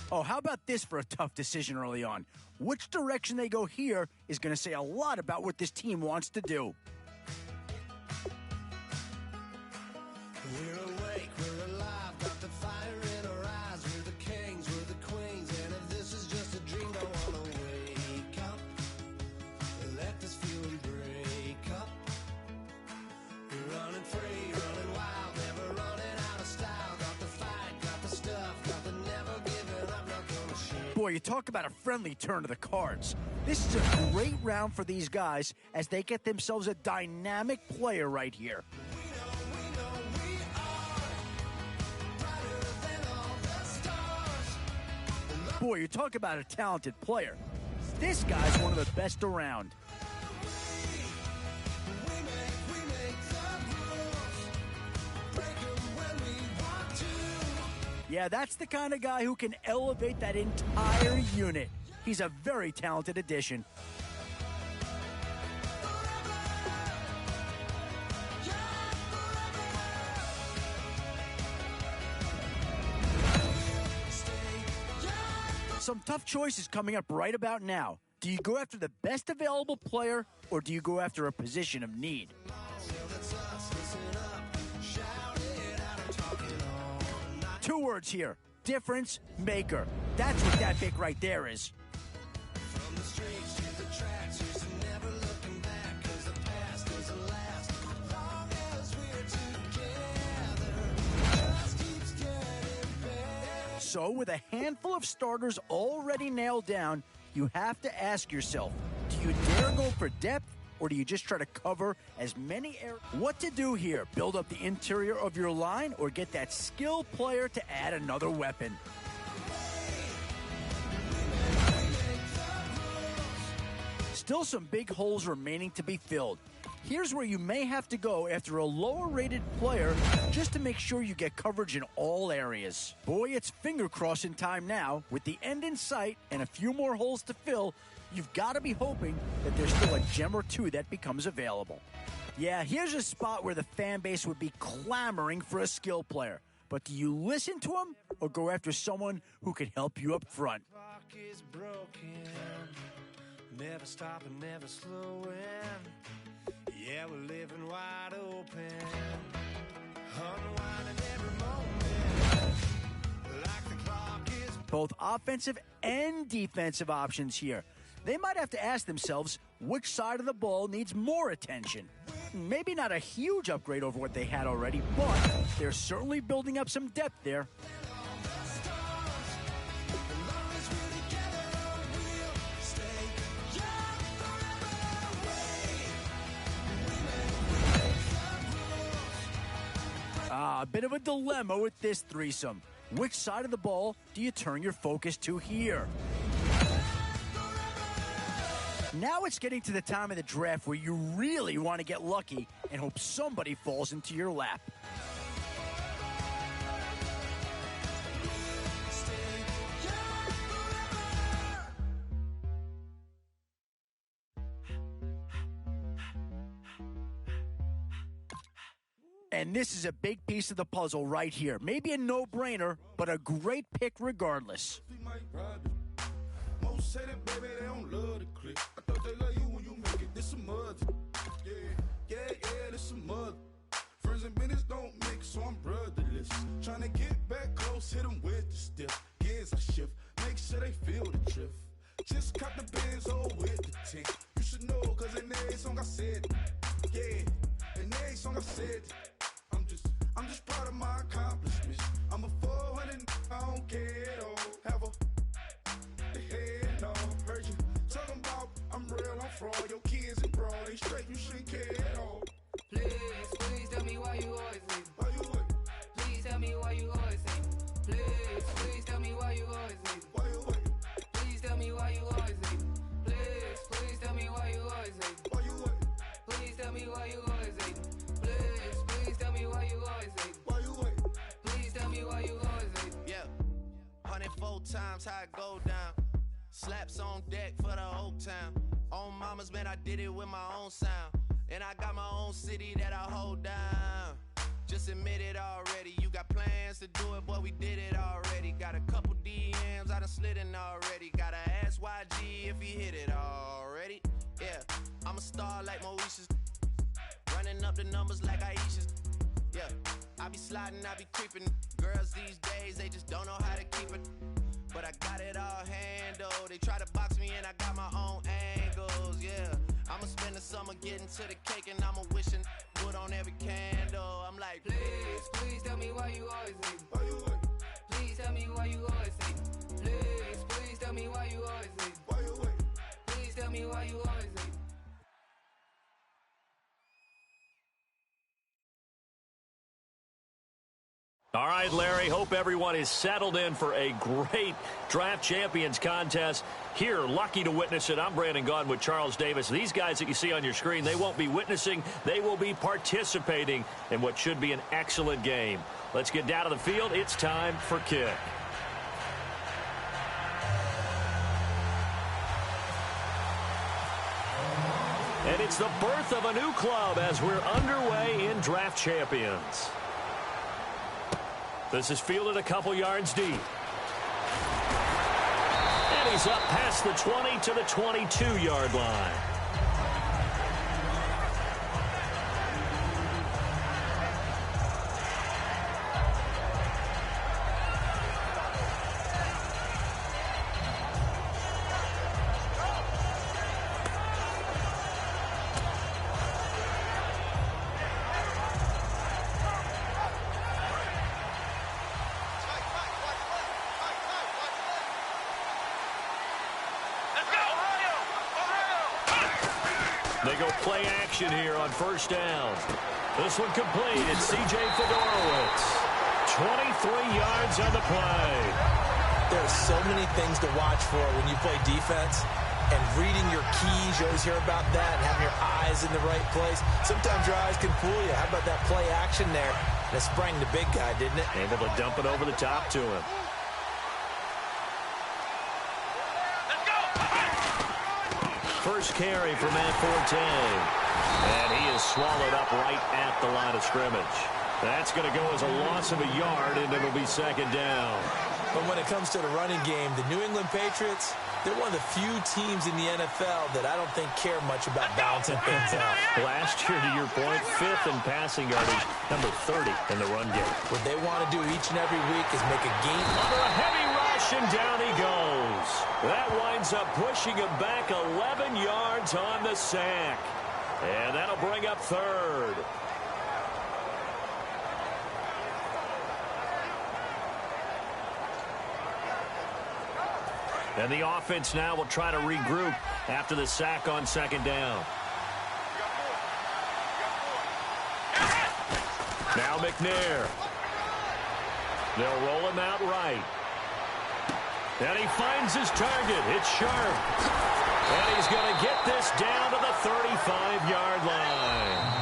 Oh, how about this for a tough decision early on? Which direction they go here is going to say a lot about what this team wants to do. We're awake, we're alive, got the fire in our eyes. We're the kings, we're the queens, and if this is just a dream, don't wanna wake up. Let this feeling break up. We're running free, running wild, never running out of style. Got the fight, got the stuff, got the never giving up, not gonna shake. Boy, you talk about a friendly turn to the cards. This is a great round for these guys as they get themselves a dynamic player right here. Boy, you talk about a talented player. This guy's one of the best around. Yeah, that's the kind of guy who can elevate that entire unit. He's a very talented addition. Some tough choices coming up right about now. Do you go after the best available player, or do you go after a position of need? Two words here: difference maker. That's what that pick right there is. From the streets to the tracks, used to never looking back, 'cause the past doesn't last. As long as we're together, just keeps getting better. So, with a handful of starters already nailed down, you have to ask yourself, do you dare go for depth, or do you just try to cover as many areas? What to do here? Build up the interior of your line, or get that skilled player to add another weapon? Still some big holes remaining to be filled. Here's where you may have to go after a lower-rated player just to make sure you get coverage in all areas. Boy, it's finger-crossing time now. With the end in sight and a few more holes to fill, you've got to be hoping that there's still a gem or two that becomes available. Yeah, here's a spot where the fan base would be clamoring for a skill player. But do you listen to him or go after someone who can help you up front? Clock is broken, never stopping, never slowing. Yeah, we're living wide open, unwinding every moment, like the clock is. Both offensive and defensive options here. They might have to ask themselves which side of the ball needs more attention. Maybe not a huge upgrade over what they had already, but they're certainly building up some depth there. A bit of a dilemma with this threesome. Which side of the ball do you turn your focus to here? Now it's getting to the time of the draft where you really want to get lucky and hope somebody falls into your lap. And this is a big piece of the puzzle right here. Maybe a no-brainer, but a great pick regardless. Most say that, baby, they don't love the click. I thought they love you when you make it. This some mud. Yeah, this some mud. Friends and business don't mix, so I'm brotherless. Trying to get back close, hit them with the stiff. Gears I shift, make sure they feel the drift. Just cop the Benz over with the tick. You should know, cause in every song I said, yeah, in every song I said, I'm just proud of my accomplishments. I'm a 400, I don't care at all. Have a head, no, heard you talking about I'm real, I'm fraud. Your kids and broad, they straight, you shouldn't care at all. Please tell me why you always leave. Why you wait? Please tell me why you always leave. Please tell me why you always leave. Why you wait? Please tell me why you always leave. Please tell me why you always leave. Why you wait? Please tell me why you always leave. Please tell me why you always leave. Why you wait? Please tell me why you always leave. Yeah, 104 times how it go down. Slaps on deck for the whole town. On mamas, man, I did it with my own sound. And I got my own city that I hold down. Just admit it already. You got plans to do it, boy, we did it already. Got a couple DMs, I done done slid in already. Gotta ask YG if he hit it already. Yeah, I'm a star like Moesha's. Running up the numbers like Aisha's. Yeah, I be sliding, I be creeping. Girls these days, they just don't know how to keep it. But I got it all handled. They try to box me and I got my own angles. Yeah, I'ma spend the summer getting to the cake and I'ma wishing wood on every candle. I'm like, Please, please tell me why you always hate me. Why you wait? Please tell me why you always hate me. Please, please tell me why you always hate me. Why you wait? Please tell me why you always hate me. All right, Larry, hope everyone is settled in for a great Draft Champions contest. Here, lucky to witness it. I'm Brandon Gaudin with Charles Davis. These guys that you see on your screen, they won't be witnessing. They will be participating in what should be an excellent game. Let's get down to the field. It's time for kick. And it's the birth of a new club as we're underway in Draft Champions. This is fielded a couple yards deep. And he's up past the 20 to the 22-yard line. They go play action here on first down. This one complete. It's C.J. Fedorowicz. 23 yards on the play. There are so many things to watch for when you play defense. And reading your keys, you always hear about that, and having your eyes in the right place. Sometimes your eyes can fool you. How about that play action there? And it sprang the big guy, didn't it? Able to dump it over the top to him. First carry for Matt Forte. And he is swallowed up right at the line of scrimmage. That's going to go as a loss of a yard, and it'll be second down. But when it comes to the running game, the New England Patriots, they're one of the few teams in the NFL that I don't think care much about balancing things out. Last year, to your point, 5th in passing yardage, number 30 in the run game. What they want to do each and every week is make a game. Under a heavy rush, and down he goes. That winds up pushing him back 11 yards on the sack. And that'll bring up third. And the offense now will try to regroup after the sack on second down. Now McNair. They'll roll him out right. And he finds his target. It's Sharp. And he's going to get this down to the 35-yard line.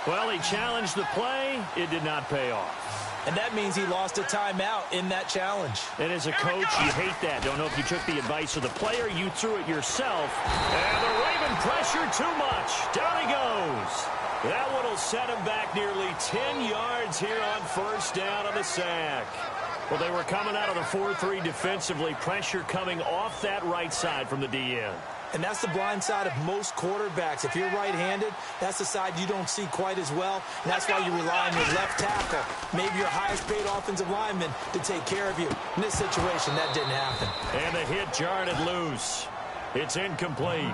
Well, he challenged the play. It did not pay off. And that means he lost a timeout in that challenge. And as a coach, you hate that. Don't know if you took the advice of the player. You threw it yourself. And the Raven pressure too much. Down he goes. That one will set him back nearly 10 yards here on first down on the sack. Well, they were coming out of the 4-3 defensively. Pressure coming off that right side from the DN. And that's the blind side of most quarterbacks. If you're right-handed, that's the side you don't see quite as well. And that's why you rely on your left tackle, maybe your highest-paid offensive lineman, to take care of you. In this situation, that didn't happen. And the hit jarred it loose. It's incomplete.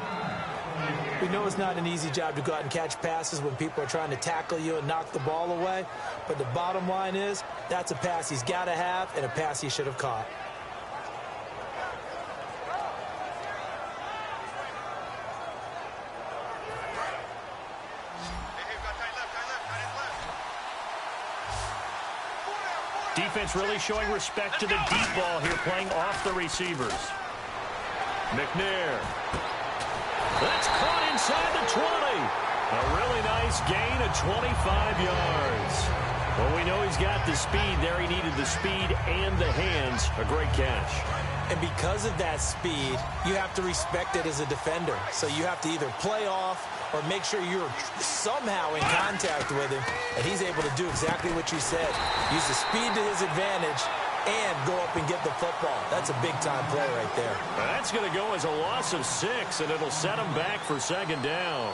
We know it's not an easy job to go out and catch passes when people are trying to tackle you and knock the ball away. But the bottom line is, that's a pass he's got to have and a pass he should have caught. Defense really showing respect to the deep ball here, playing off the receivers. McNair. That's caught inside the 20. A really nice gain of 25 yards. Well, we know he's got the speed there. He needed the speed and the hands. A great catch. And because of that speed, you have to respect it as a defender. So you have to either play off or make sure you're somehow in contact with him, and he's able to do exactly what you said. Use the speed to his advantage and go up and get the football. That's a big-time play right there. That's going to go as a loss of 6, and it'll set him back for second down.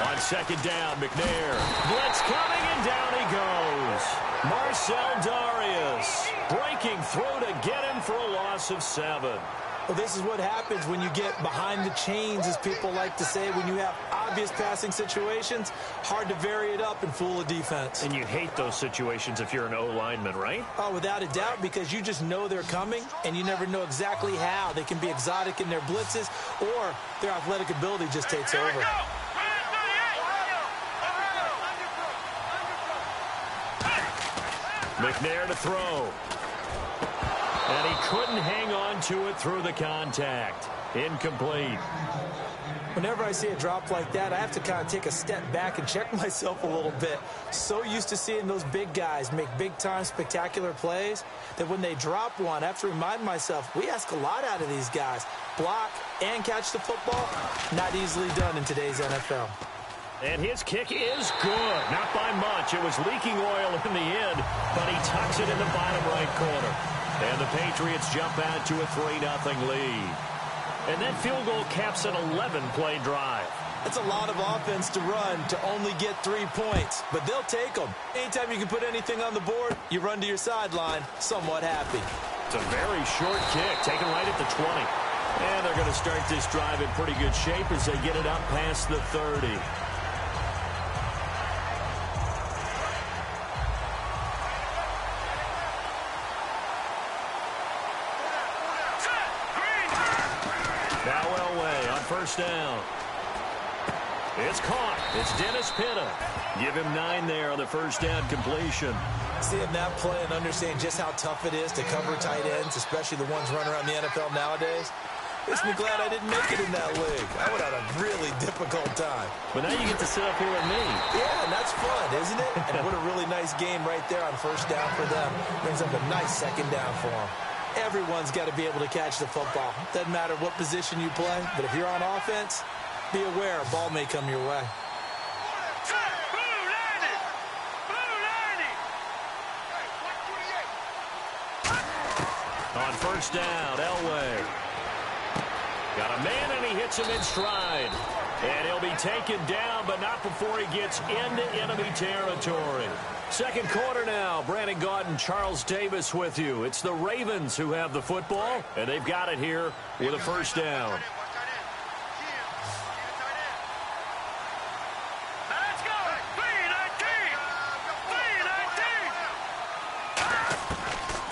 On second down, McNair. Blitz coming, and down he goes. Marcell Dareus breaking through to get him for a loss of 7. Well, this is what happens when you get behind the chains, as people like to say. When you have obvious passing situations, hard to vary it up and fool a defense. And you hate those situations if you're an O-lineman, right? Oh, without a doubt, because you just know they're coming, and you never know exactly how. They can be exotic in their blitzes, or their athletic ability just takes over. McNair to throw. And he couldn't hang on to it through the contact. Incomplete. Whenever I see a drop like that, I have to kind of take a step back and check myself a little bit. So used to seeing those big guys make big-time spectacular plays that when they drop one, I have to remind myself, we ask a lot out of these guys. Block and catch the football, not easily done in today's NFL. And his kick is good. Not by much. It was leaking oil in the end, but he tucks it in the bottom right corner. And the Patriots jump out to a 3-0 lead. And that field goal caps an 11-play drive. That's a lot of offense to run to only get 3 points, but they'll take them. Anytime you can put anything on the board, you run to your sideline somewhat happy. It's a very short kick, taken right at the 20. And they're going to start this drive in pretty good shape as they get it up past the 30. Now Elway on first down. It's caught. It's Dennis Pitta. Give him 9 there on the first down completion. Seeing that play and understanding just how tough it is to cover tight ends, especially the ones running around the NFL nowadays, makes me glad I didn't make it in that league. I would have had a really difficult time. But now you get to sit up here with me. Yeah, and that's fun, isn't it? And what a really nice game right there on first down for them. Brings up a nice second down for them. Everyone's got to be able to catch the football. Doesn't matter what position you play, but if you're on offense, be aware a ball may come your way. On first down, Elway. Got a man, and he hits him in stride. And he'll be taken down, but not before he gets into enemy territory. Second quarter now. Brandon Gaudin, Charles Davis with you. It's the Ravens who have the football, and they've got it here with a first down. Let's go! 3-19!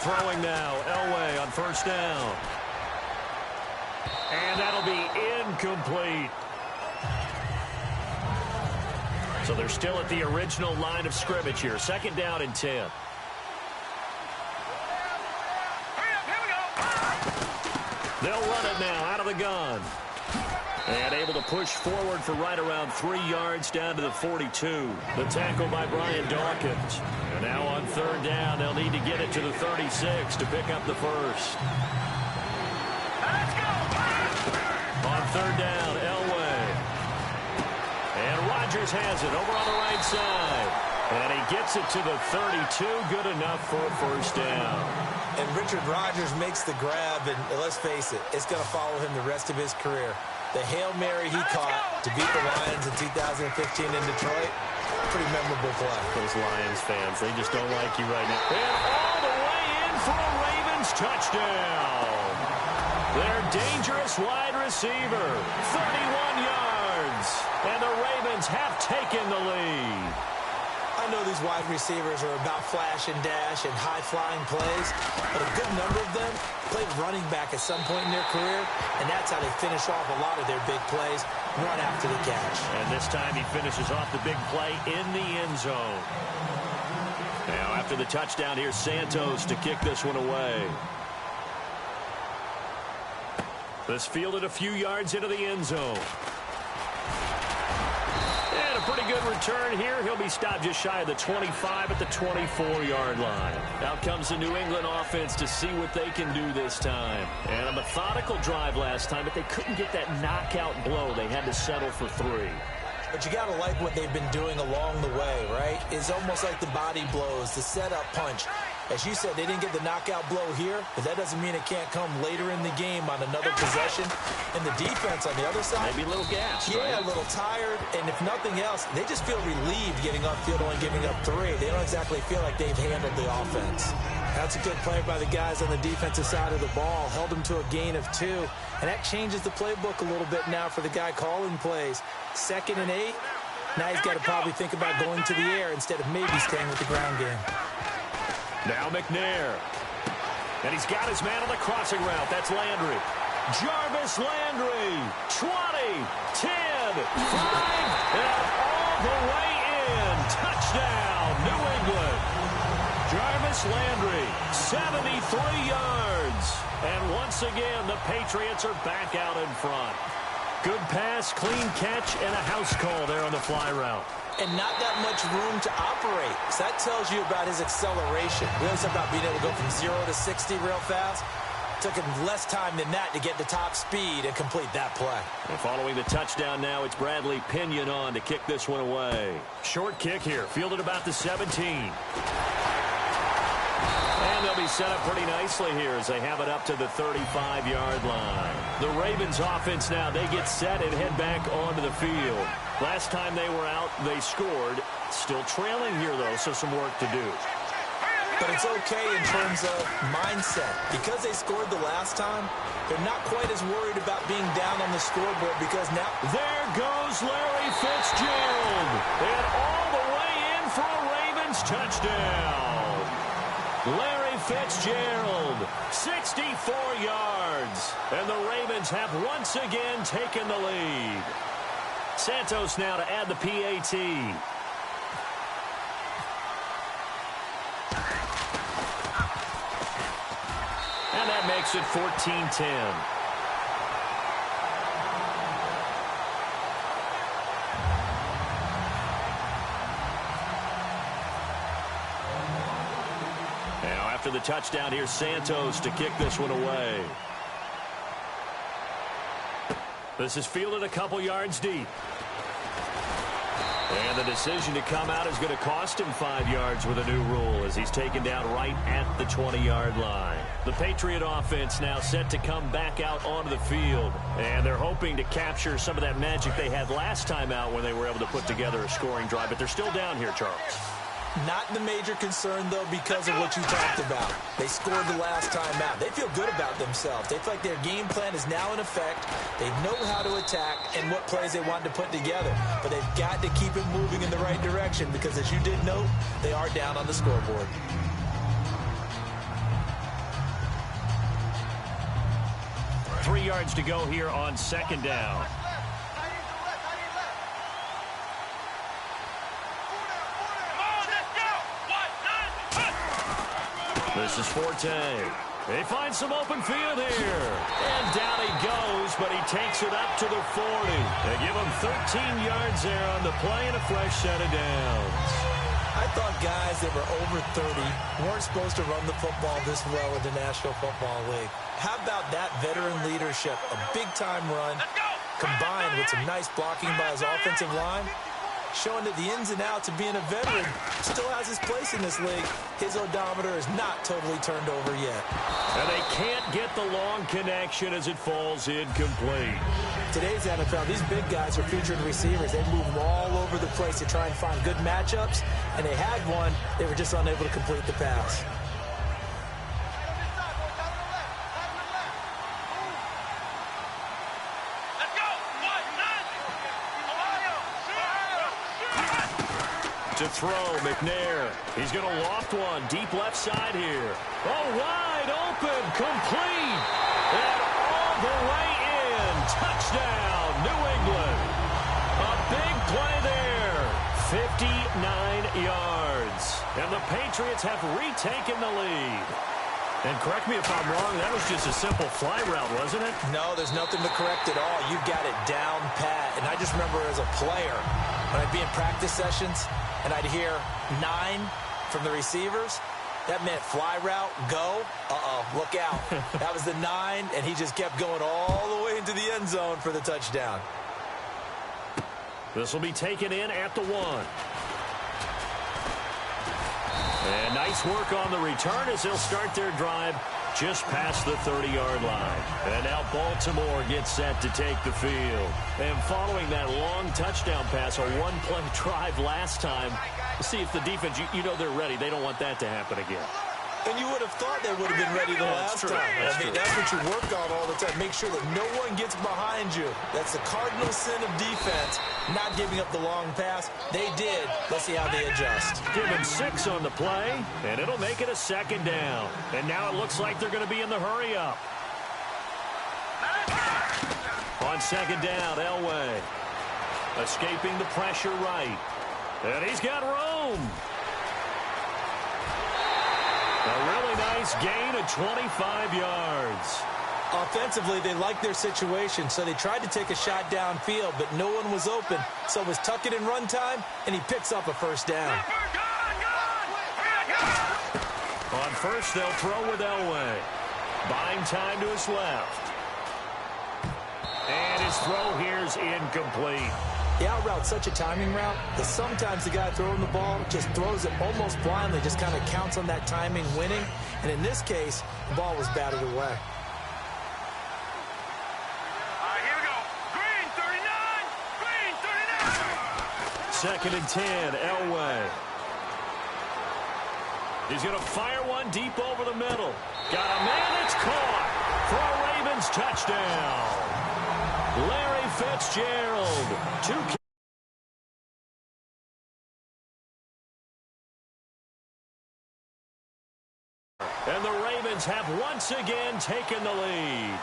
Throwing now, Elway on first down. And that'll be incomplete. So they're still at the original line of scrimmage here. Second down and 10. They'll run it now out of the gun. And able to push forward for right around 3 yards down to the 42. The tackle by Brian Dawkins. And now on third down, they'll need to get it to the 36 to pick up the first. On third down, Elway. And Rodgers has it over on the right side. And he gets it to the 32. Good enough for a first down. And Richard Rodgers makes the grab, and let's face it, it's going to follow him the rest of his career. The Hail Mary he caught to beat the Lions in 2015 in Detroit, pretty memorable play. Those Lions fans, they just don't like you right now. And all the way in for a Ravens touchdown. Their dangerous wide receiver, 31 yards. And the Ravens have taken the lead. I know these wide receivers are about flash and dash and high-flying plays, but a good number of them played running back at some point in their career, and that's how they finish off a lot of their big plays, run after the catch. And this time he finishes off the big play in the end zone. Now after the touchdown, here's Santos to kick this one away. This fielded a few yards into the end zone. And a pretty good good return here. He'll be stopped just shy of the 25 at the 24-yard line. Out comes the New England offense to see what they can do this time. And a methodical drive last time, but they couldn't get that knockout blow. They had to settle for 3. But you got to like what they've been doing along the way, right? It's almost like the body blows, the setup punch. As you said, they didn't get the knockout blow here, but that doesn't mean it can't come later in the game on another possession. And the defense on the other side, maybe a little gassed, yeah, right? A little tired. And if nothing else, they just feel relieved getting upfield, only giving up 3. They don't exactly feel like they've handled the offense. That's a good play by the guys on the defensive side of the ball. Held them to a gain of 2. And that changes the playbook a little bit now for the guy calling plays. 2nd and 8. Now he's got to probably think about going to the air instead of maybe staying with the ground game. Now McNair. And he's got his man on the crossing route. That's Landry. Jarvis Landry. 20, 10, 5, and all the way in. Touchdown, New England. Jarvis Landry, 73 yards. And once again, the Patriots are back out in front. Good pass, clean catch, and a house call there on the fly route. And not that much room to operate. So that tells you about his acceleration. We always talk about being able to go from 0 to 60 real fast. Took him less time than that to get the top speed and complete that play. And following the touchdown now, it's Bradley Pinion on to kick this one away. Short kick here, fielded about the 17. And they'll be set up pretty nicely here as they have it up to the 35-yard line. The Ravens offense now, they get set and head back onto the field. Last time they were out, they scored. Still trailing here, though, so some work to do. But it's okay in terms of mindset. Because they scored the last time, they're not quite as worried about being down on the scoreboard because now... There goes Larry Fitzgerald. And all the way in for a Ravens touchdown. Larry Fitzgerald, 64 yards. And the Ravens have once again taken the lead. Santos now to add the PAT. And that makes it 14-10. Now after the touchdown, here's Santos to kick this one away. This is fielded a couple yards deep. And the decision to come out is going to cost him 5 yards with a new rule as he's taken down right at the 20-yard line. The Patriot offense now set to come back out onto the field. And they're hoping to capture some of that magic they had last time out when they were able to put together a scoring drive. But they're still down here, Charles. Not the major concern, though, because of what you talked about. They scored the last time out. They feel good about themselves. They feel like their game plan is now in effect. They know how to attack and what plays they want to put together. But they've got to keep it moving in the right direction because, as you did note, they are down on the scoreboard. Three yards to go here on 2nd down. This is Forte. They find some open field here. And down he goes, but he takes it up to the 40. They give him 13 yards there on the play and a fresh set of downs. I thought guys that were over 30 weren't supposed to run the football this well in the National Football League. How about that veteran leadership? A big-time run combined with some nice blocking by his offensive line, showing that the ins and outs of being a veteran still has his place in this league. His odometer is not totally turned over yet. And they can't get the long connection as it falls incomplete. Today's NFL, these big guys are featured receivers. They move all over the place to try and find good matchups, and they had one. They were just unable to complete the pass. To throw, McNair. He's going to loft one deep left side here. Oh, wide open, complete. And all the way in. Touchdown, New England. A big play there. 59 yards. And the Patriots have retaken the lead. And correct me if I'm wrong, that was just a simple fly route, wasn't it? No, there's nothing to correct at all. You got it down pat. And I just remember as a player, When I'd be in practice sessions and I'd hear 9 from the receivers, that meant fly route, go, look out. That was the 9, and he just kept going all the way into the end zone for the touchdown. This will be taken in at the 1. And nice work on the return as they'll start their drive just past the 30-yard line. And now Baltimore gets set to take the field. And following that long touchdown pass, a one-play drive last time, see if the defense, you know they're ready. They don't want that to happen again. And you would have thought they would have been ready the last time. That's what you work on all the time. Make sure that no one gets behind you. That's the cardinal sin of defense, not giving up the long pass. They did. Let's see how they adjust. Give him 6 on the play, and it'll make it a 2nd down. And now it looks like they're going to be in the hurry-up. On 2nd down, Elway. Escaping the pressure right. And he's got room. A really nice gain of 25 yards. Offensively, they liked their situation, so they tried to take a shot downfield, but no one was open. So it was tuck it in run time, and he picks up a 1st down. On 1st, they'll throw with Elway. Buying time to his left. And his throw here's incomplete. The out route's such a timing route that sometimes the guy throwing the ball just throws it almost blindly, just kind of counts on that timing winning. And in this case, the ball was batted away. All right, here we go. Green 39. Green 39. 2nd and 10, Elway. He's going to fire one deep over the middle. Got a man, it's caught for a Ravens touchdown. Larry Fitzgerald. 2. And the Ravens have once again taken the lead.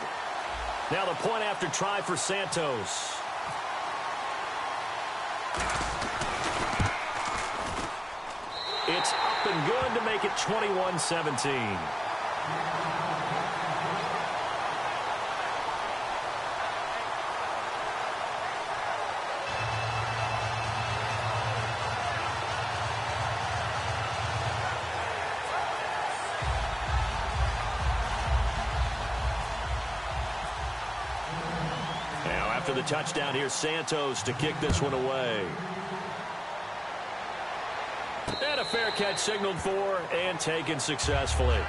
Now the point after try for Santos. It's up and good to make it 21-17. After the touchdown, here's Santos to kick this one away. And a fair catch signaled for and taken successfully.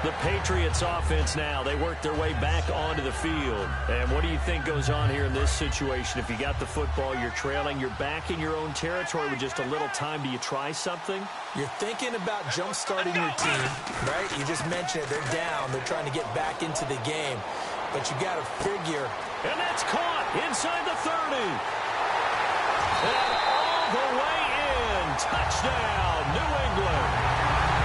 The Patriots offense now, they work their way back onto the field. And what do you think goes on here in this situation? If you got the football, you're trailing, you're back in your own territory with just a little time. Do you try something? You're thinking about jump-starting your team, right? You just mentioned it. They're down. They're trying to get back into the game. But you got to figure. And that's caught inside the 30. And all the way in. Touchdown, New England.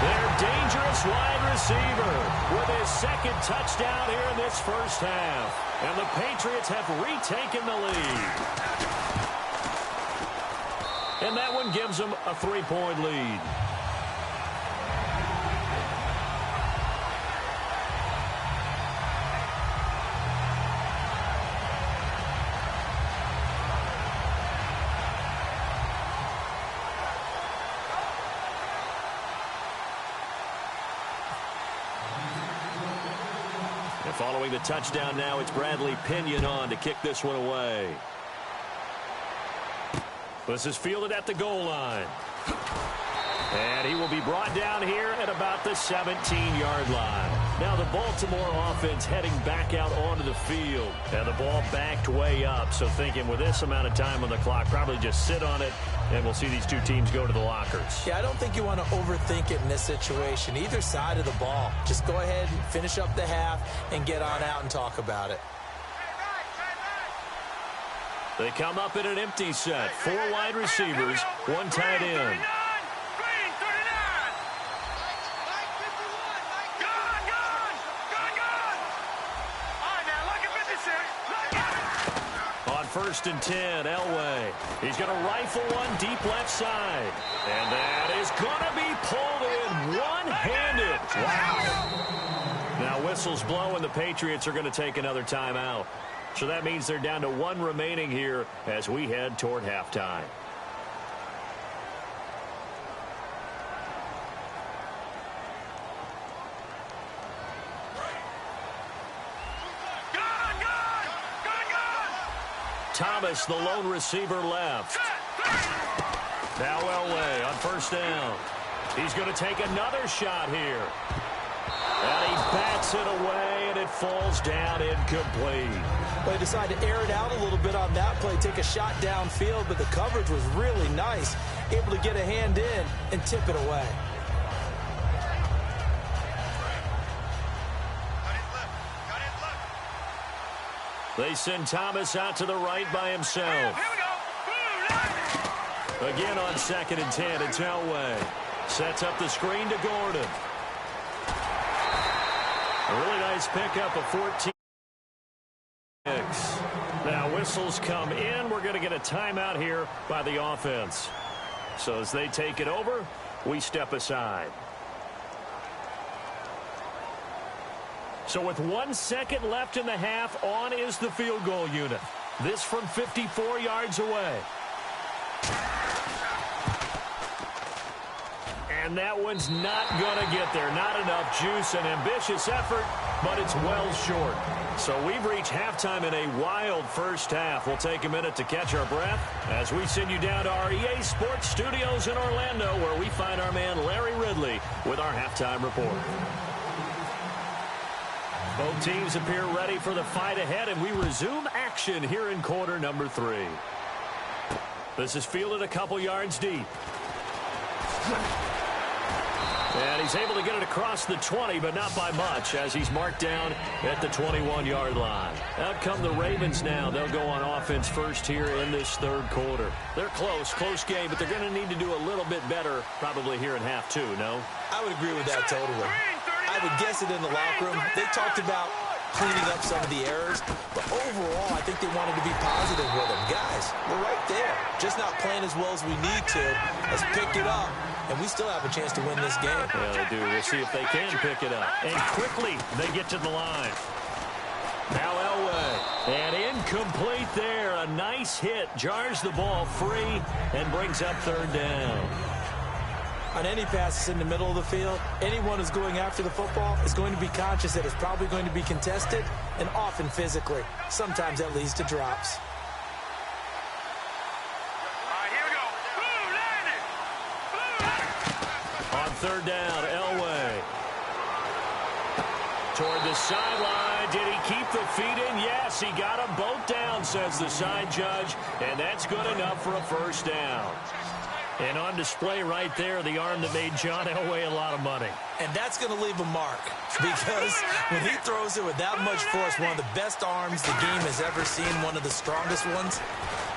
Their dangerous wide receiver with his 2nd touchdown here in this 1st half. And the Patriots have retaken the lead. And that one gives them a 3-point lead. Following the touchdown now, it's Bradley Pinion on to kick this one away. This is fielded at the goal line. And he will be brought down here at about the 17-yard line. Now the Baltimore offense heading back out onto the field. And the ball backed way up. So thinking with this amount of time on the clock, probably just sit on it, and we'll see these two teams go to the lockers. Yeah, I don't think you want to overthink it in this situation. Either side of the ball. Just go ahead and finish up the half and get on out and talk about it. They come up in an empty set. 4 wide receivers, 1 tight end. On 1st and 10, Elway. He's going to rifle one deep left side. And that is going to be pulled in one-handed. Wow. Now whistles blow, and the Patriots are going to take another timeout. So that means they're down to 1 remaining here as we head toward halftime. Thomas, the lone receiver, left. Now Elway on first down. He's going to take another shot here. And he bats it away, and it falls down incomplete. Well, he decided to air it out a little bit on that play, take a shot downfield, but the coverage was really nice. Able to get a hand in and tip it away. They send Thomas out to the right by himself. Again on 2nd and 10, it's Elway. Sets up the screen to Gordon. A really nice pickup of 14. Now whistles come in. We're going to get a timeout here by the offense. So as they take it over, we step aside. So with 1 second left in the half, on is the field goal unit. This from 54 yards away. And that one's not going to get there. Not enough juice. An ambitious effort, but it's well short. So we've reached halftime in a wild first half. We'll take a minute to catch our breath as we send you down to our EA Sports Studios in Orlando, where we find our man Larry Ridley with our halftime report. Both teams appear ready for the fight ahead, and we resume action here in quarter number 3. This is fielded a couple yards deep. And he's able to get it across the 20, but not by much, as he's marked down at the 21-yard line. Out come the Ravens now. They'll go on offense first here in this third quarter. They're close game, but they're going to need to do a little bit better probably here in half 2, no? I would agree with that totally. I would guess it in the locker room. They talked about cleaning up some of the errors, but overall, I think they wanted to be positive with them. Guys, we're right there. Just not playing as well as we need to. Let's pick it up, and we still have a chance to win this game. Yeah, they do. We'll see if they can pick it up. And quickly, they get to the line. Now Elway. And incomplete there. A nice hit. Jars the ball free and brings up third down. On any passes in the middle of the field, anyone who's going after the football is going to be conscious that it's probably going to be contested, and often physically. Sometimes that leads to drops. Here we go. On third down, Elway. Toward the sideline. Did he keep the feet in? Yes, he got them both down, says the side judge, and that's good enough for a first down. And on display right there, the arm that made John Elway a lot of money. And that's going to leave a mark, because when he throws it with that much force, one of the best arms the game has ever seen, one of the strongest ones,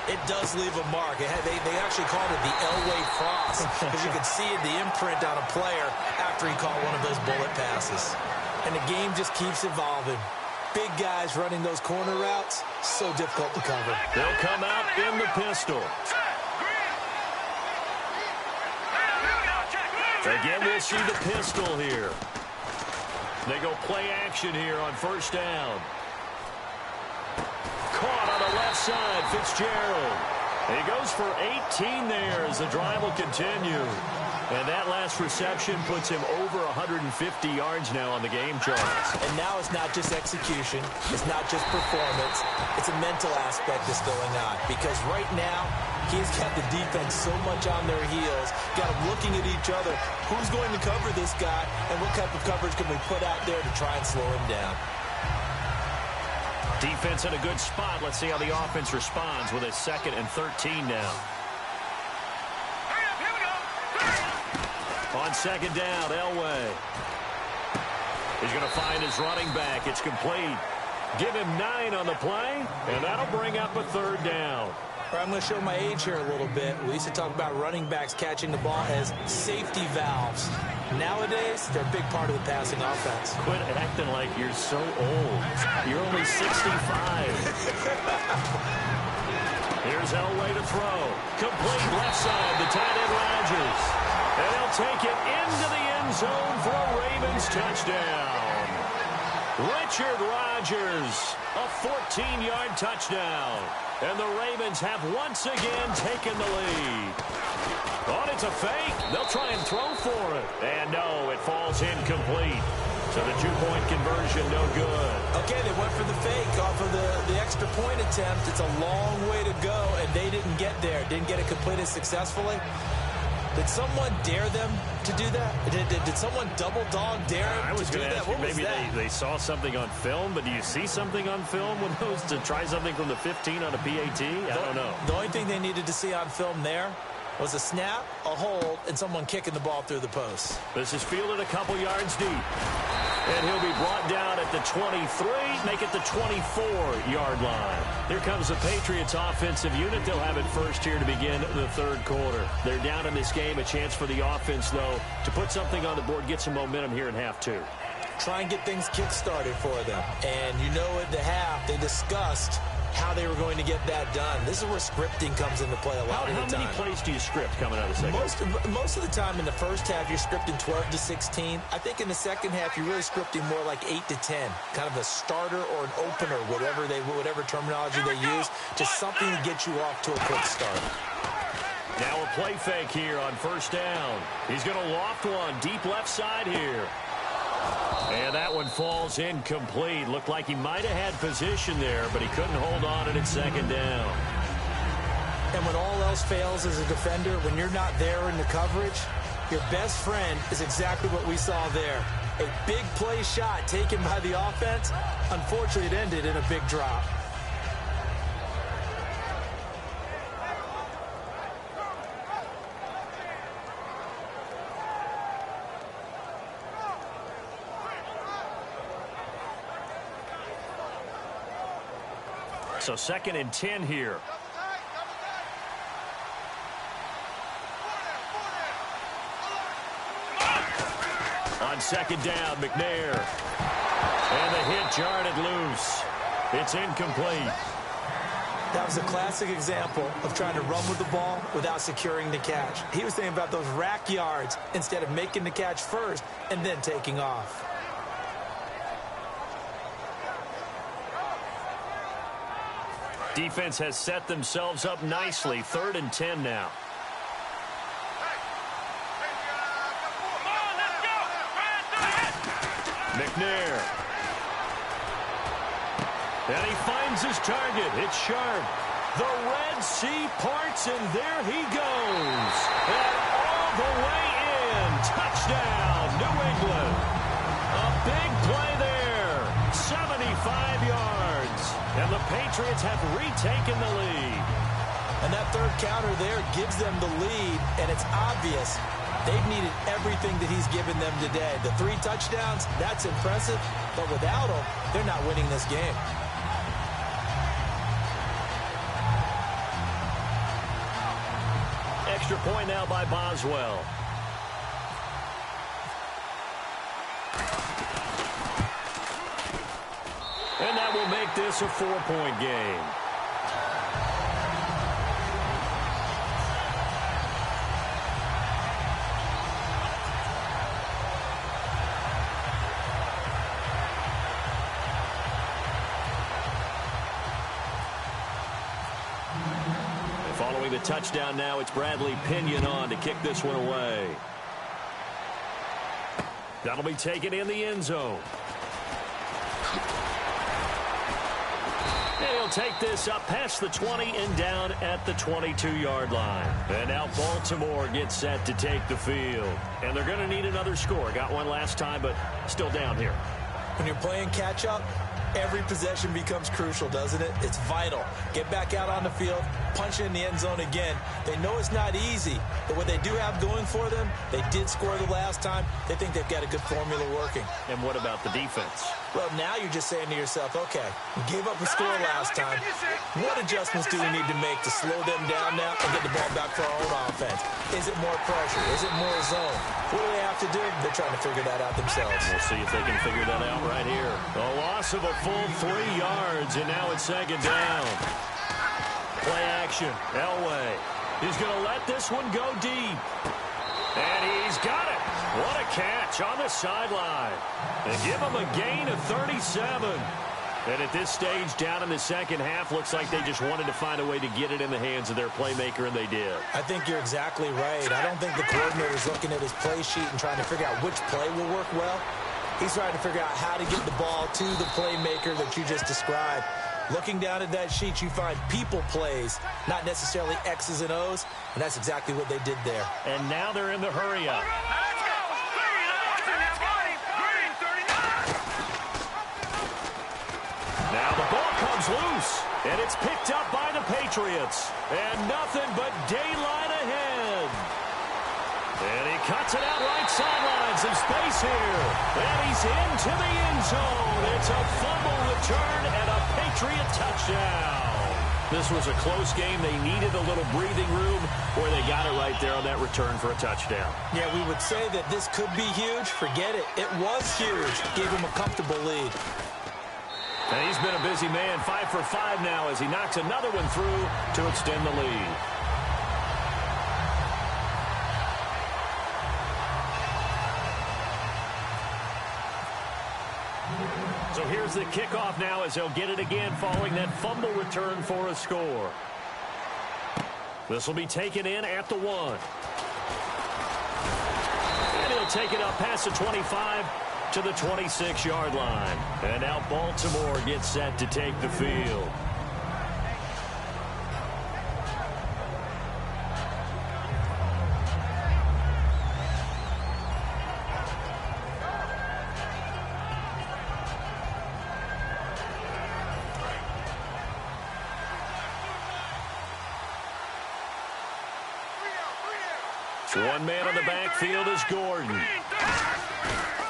it does leave a mark. They actually called it the Elway Frost, because you could see the imprint on a player after he caught one of those bullet passes. And the game just keeps evolving. Big guys running those corner routes, so difficult to cover. They'll come out in the pistol. Again, we'll see the pistol here. They go play action here on first down. Caught on the left side, Fitzgerald. He goes for 18 there as the drive will continue. And that last reception puts him over 150 yards now on the game charts. And now it's not just execution. It's not just performance. It's a mental aspect that's going on. Because right now, he's got the defense so much on their heels, got them looking at each other. Who's going to cover this guy, and what type of coverage can we put out there to try and slow him down? Defense in a good spot. Let's see how the offense responds with a 2nd and 13 now. On second down, Elway. He's going to find his running back. It's complete. Give him 9 on the play, and that'll bring up a third down. I'm going to show my age here a little bit. We used to talk about running backs catching the ball as safety valves. Nowadays, they're a big part of the passing offense. Quit acting like you're so old. You're only 65. Here's Elway to throw. Complete left side to tight end Rodgers. And he'll take it into the end zone for a Ravens touchdown. Richard Rodgers, a 14-yard touchdown. And the Ravens have once again taken the lead. Oh, it's a fake. They'll try and throw for it. And no, it falls incomplete. So the two-point conversion, no good. Okay, they went for the fake off of the extra point attempt. It's a long way to go, and they didn't get there. Didn't get it completed successfully. Did someone dare them to do that? Did someone double dog dare them I was to do going to that? ask you, What was maybe that? they saw something on film, but do you see something on film with those to try something from the 15 on a PAT? I don't know. The only thing they needed to see on film there was a snap, a hold, and someone kicking the ball through the post. This is fielded a couple yards deep. And he'll be brought down at the 23, make it the 24-yard line. Here comes the Patriots offensive unit. They'll have it first here to begin the third quarter. They're down in this game. A chance for the offense, though, to put something on the board, get some momentum here in half two. Try and get things kick-started for them. And you know at the half, they discussed how they were going to get that done. This is where scripting comes into play a lot of the time. How many plays do you script coming out of the second? Most of the time in the first half, you're scripting 12 to 16. I think in the second half, you're really scripting more like 8 to 10. Kind of a starter or an opener, whatever terminology they use, just something to get you off to a quick start. Now a play fake here on first down. He's going to loft one deep left side here. And that one falls incomplete. Looked like he might have had position there, but he couldn't hold on at second down. And when all else fails as a defender, when you're not there in the coverage, your best friend is exactly what we saw there. A big play shot taken by the offense. Unfortunately, it ended in a big drop. So 2nd and 10 here. On 2nd down, McNair. And the hit jarred it loose. It's incomplete. That was a classic example of trying to run with the ball without securing the catch. He was thinking about those rack yards instead of making the catch first and then taking off. Defense has set themselves up nicely. 3rd and 10 now. McNair. And he finds his target. It's Sharp. The Red Sea parts, and there he goes. And all the way in. Touchdown, New England. A big play there. 75 yards. And the Patriots have retaken the lead. And that third counter there gives them the lead, and it's obvious they've needed everything that he's given them today. The 3 touchdowns, that's impressive, but without him, they're not winning this game. Extra point now by Boswell. And that will make this a 4-point game. Following the touchdown now, it's Bradley Pinion on to kick this one away. That'll be taken in the end zone. And he'll take this up past the 20 and down at the 22-yard line. And now Baltimore gets set to take the field. And they're going to need another score. Got one last time, but still down here. When you're playing catch-up, every possession becomes crucial, doesn't it? It's vital. Get back out on the field, punch in the end zone again. They know it's not easy, but what they do have going for them, they did score the last time. They think they've got a good formula working. And what about the defense? Well, now you're just saying to yourself, okay, we gave up a score last time. What adjustments do we need to make to slow them down now and get the ball back for our own offense? Is it more pressure? Is it more zone? What do they have to do? They're trying to figure that out themselves. We'll see if they can figure that out right here. A loss of a full 3 yards, and now it's 2nd down. Play action. Elway is going to let this one go deep. And he's got it. What a catch on the sideline. They give him a gain of 37. And at this stage, down in the second half, looks like they just wanted to find a way to get it in the hands of their playmaker, and they did. I think you're exactly right. I don't think the coordinator is looking at his play sheet and trying to figure out which play will work well. He's trying to figure out how to get the ball to the playmaker that you just described. Looking down at that sheet, you find people plays, not necessarily X's and O's, and that's exactly what they did there. And now they're in the hurry up. Now the ball comes loose, and it's picked up by the Patriots. And nothing but daylight ahead. And he cuts it out right sideline. Some space here. And he's into the end zone. It's a fumble return and a Patriot touchdown. This was a close game. They needed a little breathing room, or they got it right there on that return for a touchdown. Yeah, we would say that this could be huge. Forget it. It was huge. Gave him a comfortable lead. And he's been a busy man, 5 for 5 now as he knocks another one through to extend the lead. So here's the kickoff now as they'll get it again following that fumble return for a score. This will be taken in at the 1. And he'll take it up past the 25 to the 26-yard line. And now Baltimore gets set to take the field. So one man on the backfield is Gordon.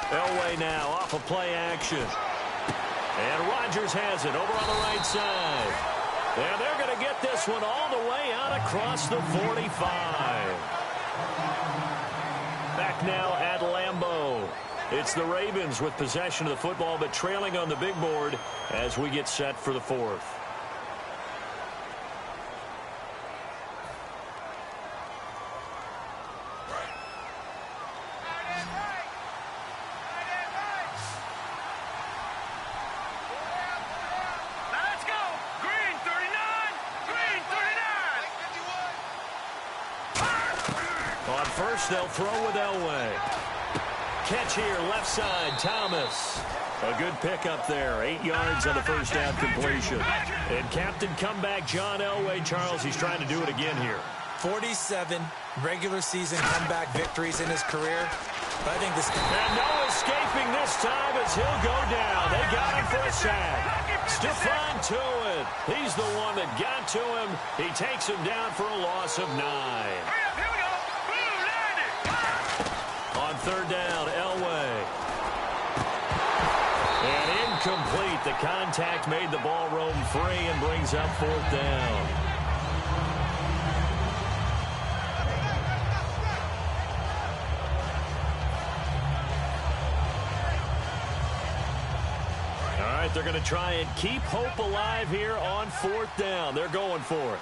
Elway now off of play action. And Rodgers has it over on the right side. And they're going to get this one all the way out across the 45. Back now at Lambeau. It's the Ravens with possession of the football, but trailing on the big board as we get set for the 4th. They'll throw with Elway. Catch here, left side, Thomas. A good pickup there. 8 yards on the first down completion. And captain comeback John Elway. Charles, he's trying to do it again here. 47 regular season comeback victories in his career. But I think this... And no escaping this time as he'll go down. They got him for a sack. Stephon Tuitt. He's the one that got to him. He takes him down for a loss of 9. On third down, Elway. And incomplete. The contact made the ball roam free and brings up 4th down. All right, they're going to try and keep hope alive here on 4th down. They're going for it.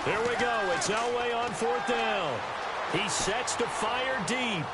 Here we go. It's Elway on 4th down. He sets to fire deep.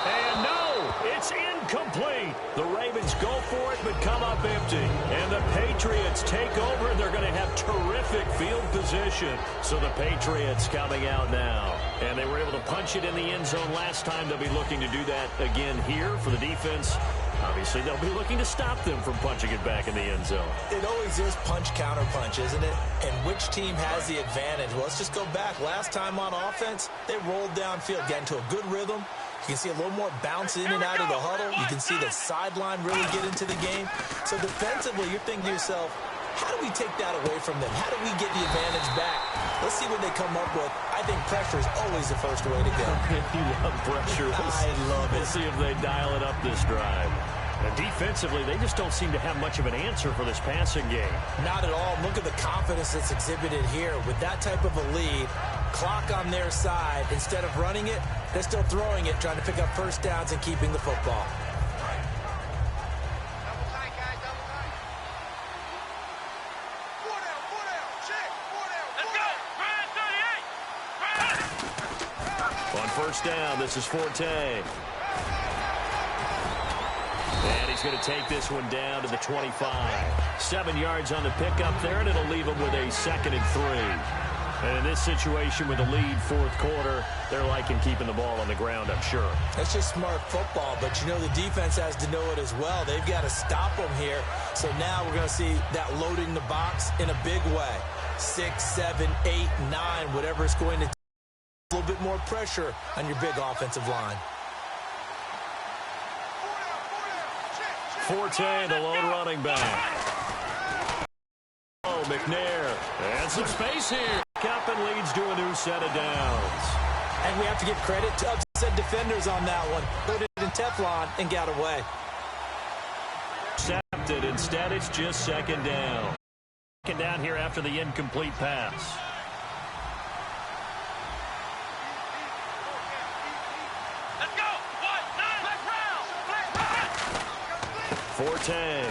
And no, it's incomplete. The Ravens go for it but come up empty. And the Patriots take over. They're going to have terrific field position. So the Patriots coming out now. And they were able to punch it in the end zone last time. They'll be looking to do that again here for the defense. Obviously, they'll be looking to stop them from punching it back in the end zone. It always is punch-counter-punch, isn't it? And which team has the advantage? Well, let's just go back. Last time on offense, they rolled downfield, got into a good rhythm. You can see a little more bounce in and out of the huddle. You can see the sideline really get into the game. So defensively, you're thinking to yourself, how do we take that away from them? How do we get the advantage back? Let's see what they come up with. I think pressure is always the first way to go. You love pressure. I love it. We'll see if they dial it up this drive. And defensively, they just don't seem to have much of an answer for this passing game. Not at all. Look at the confidence that's exhibited here. With that type of a lead, clock on their side, instead of running it, they're still throwing it, trying to pick up first downs and keeping the football. On first down, this is Forte. And he's going to take this one down to the 25. 7 yards on the pickup there, and it'll leave him with a 2nd and 3. And in this situation with a lead fourth quarter, they're liking keeping the ball on the ground, I'm sure. That's just smart football, but you know the defense has to know it as well. They've got to stop them here. So now we're going to see that loading the box in a big way. 6, 7, 8, 9, whatever it's going to take. A little bit more pressure on your big offensive line. Forte, the lone running back. Oh, McNair. And some space here. Up and leads to a new set of downs. And we have to give credit to upset defenders on that one. Put it in Teflon and got away. Accepted. Instead, it's just second down. Second down here after the incomplete pass. Let's go. 1, 9, let's round. Forte.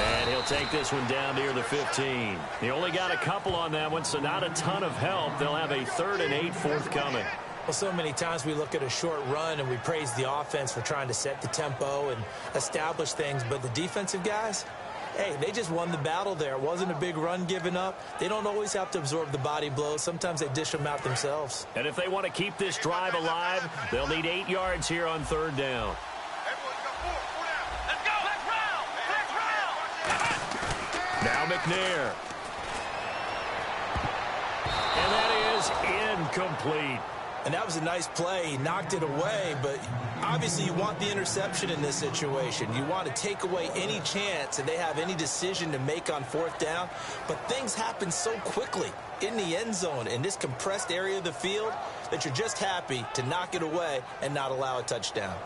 And he'll take this one down near the 15. He only got a couple on that one, so not a ton of help. They'll have a 3rd and 8 forthcoming. Well, so many times we look at a short run and we praise the offense for trying to set the tempo and establish things, but the defensive guys, hey, they just won the battle there. It wasn't a big run given up. They don't always have to absorb the body blows. Sometimes they dish them out themselves. And if they want to keep this drive alive, they'll need 8 yards here on 3rd down. Now McNair. And that is incomplete. And that was a nice play. He knocked it away, but obviously you want the interception in this situation. You want to take away any chance that they have any decision to make on 4th down. But things happen so quickly in the end zone in this compressed area of the field that you're just happy to knock it away and not allow a touchdown.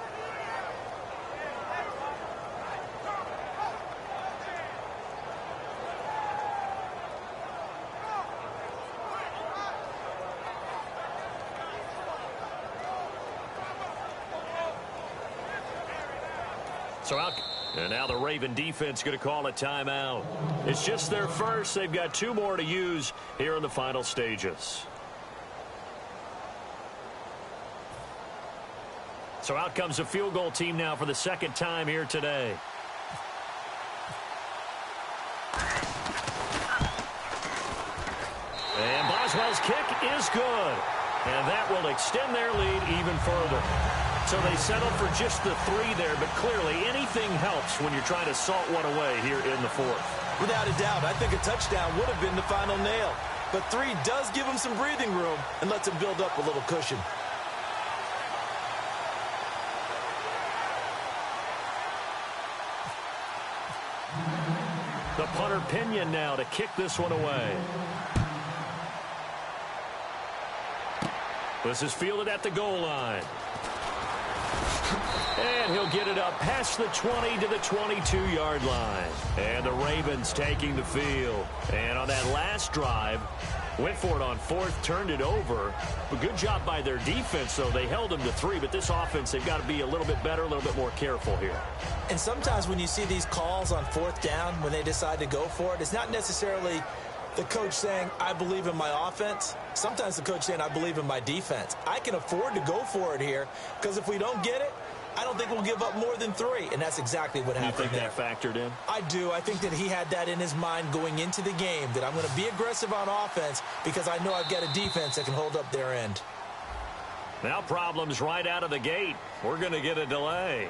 So out, and now the Raven defense going to call a timeout. It's just their first. They've got 2 more to use here in the final stages. So out comes the field goal team now for the 2nd time here today. And Boswell's kick is good. And that will extend their lead even further. So they settled for just the 3 there, but clearly anything helps when you're trying to salt one away here in the 4th. Without a doubt, I think a touchdown would have been the final nail. But 3 does give them some breathing room and lets them build up a little cushion. The punter Pinion now to kick this one away. This is fielded at the goal line. And he'll get it up past the 20 to the 22-yard line. And the Ravens taking the field. And on that last drive, went for it on 4th, turned it over. But good job by their defense, though. They held them to 3, but this offense, they've got to be a little bit better, a little bit more careful here. And sometimes when you see these calls on 4th down, when they decide to go for it, it's not necessarily the coach saying, I believe in my offense. Sometimes the coach saying, I believe in my defense. I can afford to go for it here because if we don't get it, I don't think we'll give up more than 3, and that's exactly what happened there. You think that factored in? I do. I think that he had that in his mind going into the game, that I'm going to be aggressive on offense because I know I've got a defense that can hold up their end. Now problems right out of the gate. We're going to get a delay.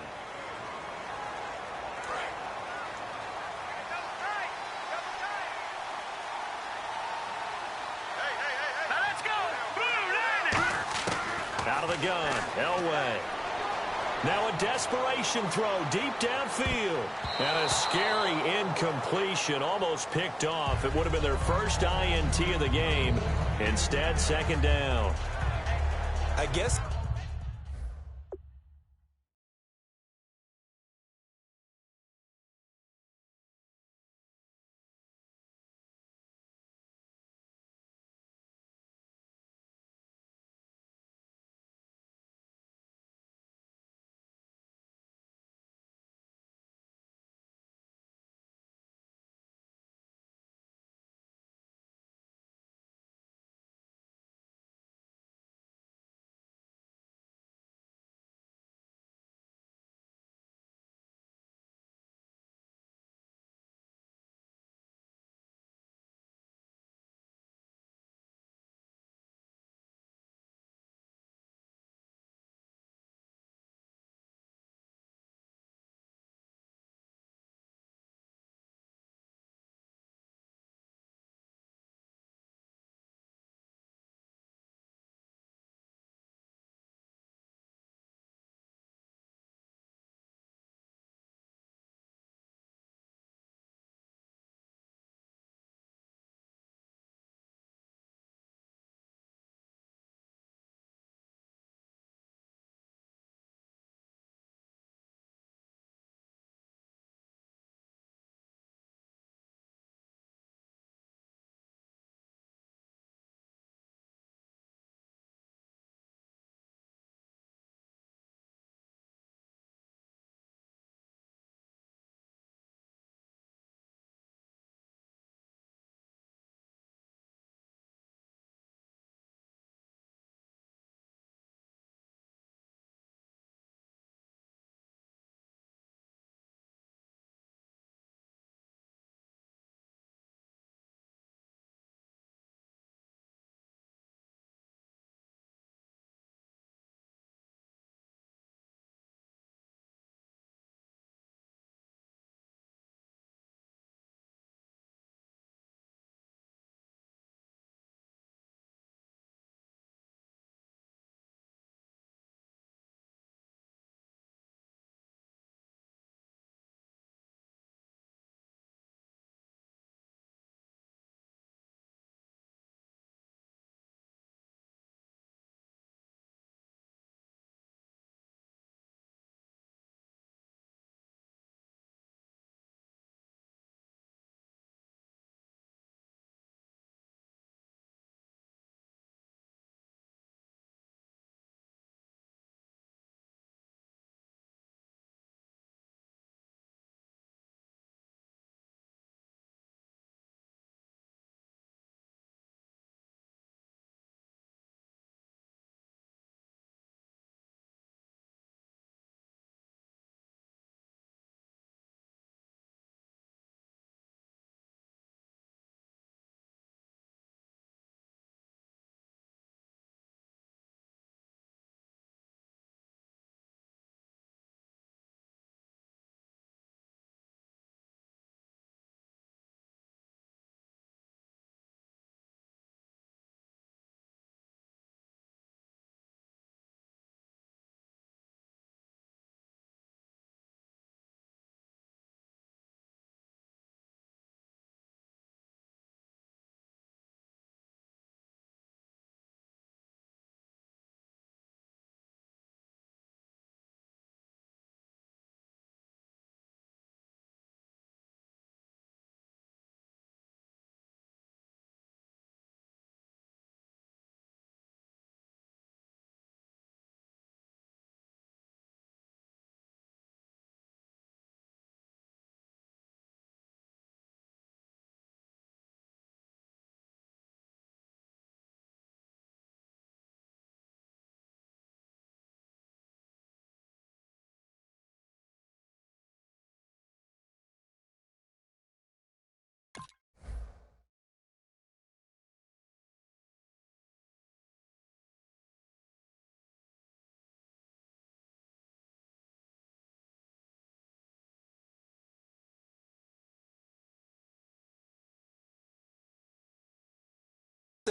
Out of the gun, Elway. Now a desperation throw deep downfield. And a scary incompletion, almost picked off. It would have been their first INT of the game. Instead, 2nd down. I guess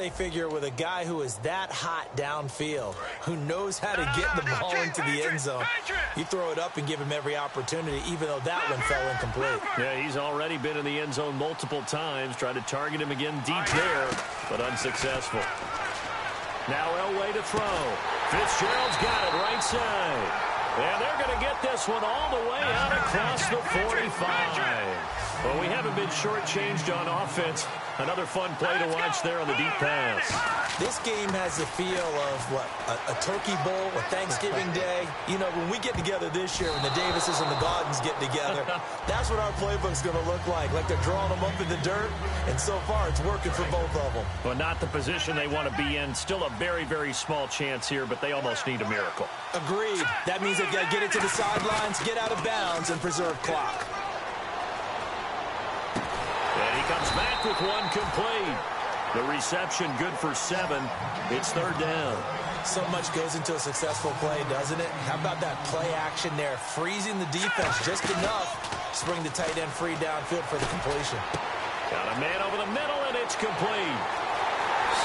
they figure with a guy who is that hot downfield, who knows how to get the ball into the end zone, you throw it up and give him every opportunity, even though that one fell incomplete. Yeah, he's already been in the end zone multiple times. Tried to target him again deep there, but unsuccessful. Now Elway to throw. Fitzgerald's got it right side. And they're going to get this one all the way out across the 45. Well, we haven't been shortchanged on offense. Another fun play to watch there on the deep pass. This game has the feel of, what, a Turkey Bowl, a Thanksgiving Day. You know, when we get together this year, when the Davises and the Gaudens get together, that's what our playbook's going to look like they're drawing them up in the dirt, and so far it's working for both of them. Well, not the position they want to be in. Still a very, very small chance here, but they almost need a miracle. Agreed. That means they've got to get it to the sidelines, get out of bounds, and preserve clock. And he comes back with one complete. The reception good for 7. It's third down. So much goes into a successful play, doesn't it? How about that play action there? Freezing the defense just enough to spring the tight end free downfield for the completion. Got a man over the middle, and it's complete.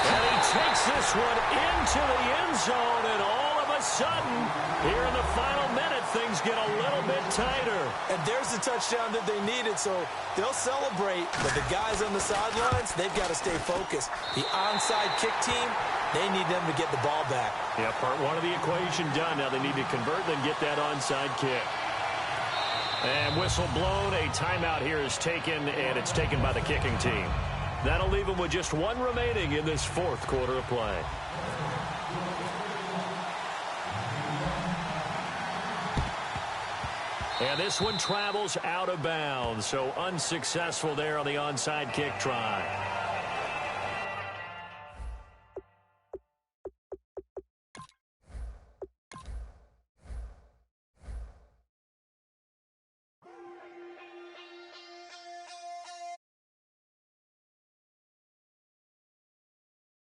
And he takes this one into the end zone, and all of a sudden, here in the final minute, things get a little bit tighter. And there's the touchdown that they needed, so they'll celebrate. But the guys on the sidelines, they've got to stay focused. The onside kick team, they need them to get the ball back. Yeah, part one of the equation done. Now they need to convert and get that onside kick. And whistle blown. A timeout here is taken, and it's taken by the kicking team. That'll leave them with just one remaining in this fourth quarter of play. And this one travels out of bounds, so unsuccessful there on the onside kick try.